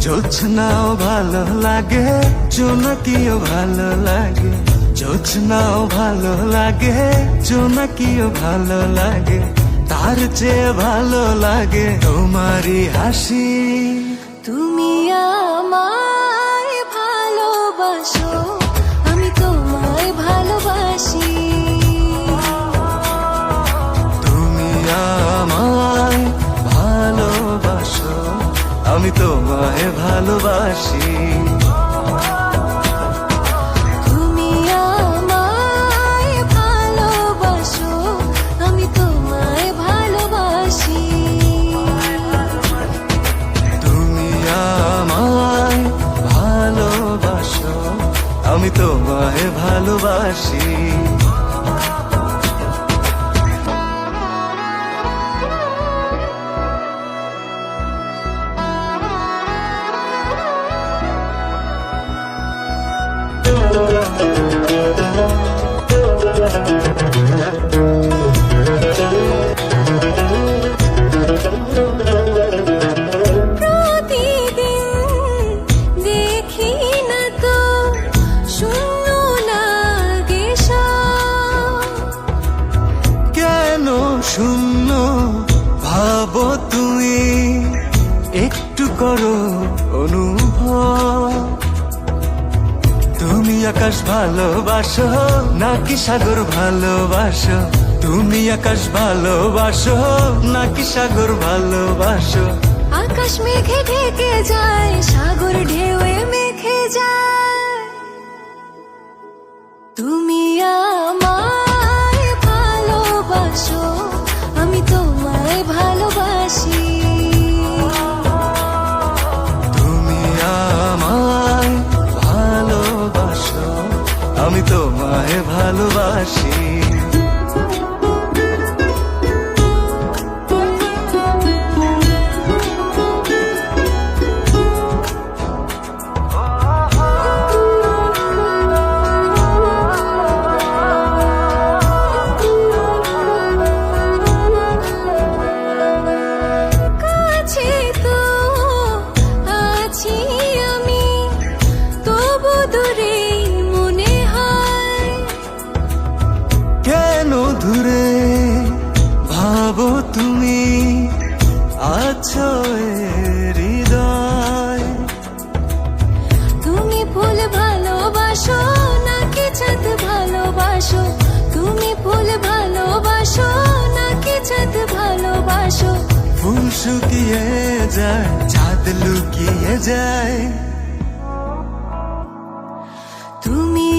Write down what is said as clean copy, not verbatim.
জোছনাও ভালো লাগে, জোনাকিও ভালো লাগে, জোছনাও ভালো লাগে, জোনাকিও ভালো লাগে, তার চেয়ে ভালো লাগে তোমারই হাসি। তুমি আমায় ভালোবাসো, আমি তোমায় ভালোবাসি। তুমি আমায় ভালোবাসো, আমি তোমায় ভালোবাসি। তুমি আমায় ভালোবাসো, আমি তোমায় ভালোবাসি। তুমি আমায় ভালোবাসো, আমি তোমায় ভালোবাসি। প্রতিদিন দেখি না তো শূন্য লাগে সব। কেন শূন্য ভাবো তুমি, একটু করো অনুভব। তুমি আকাশ ভালোবাসো নাকি সাগর ভালোবাসো, তুমি আকাশ ভালোবাসো নাকি সাগর ভালোবাসো। আকাশ মেঘে ঢেকে যায়, সাগর ঢেউয়ে মেখে যায়। তুমি আমায় ভালোবাসো, আমি তোমায় ভালোবাসি। তুমি আমায় ভালোবাসো, আমি তোমায় ভালোবাসি। কাছে তো আছি আমি, তবু দূরে মনে হয়। কেন দূরে ভাবো তুমি, আছো এ হৃদয়। তুমি ফুল ভালোবাসো নাকি চাঁদ ভালোবাসো, তুমি ফুল ভালোবাসো নাকি চাঁদ ভালোবাসো। ফুল শুকিয়ে যায়, চাঁদ লুকিয়ে যায়। তুমি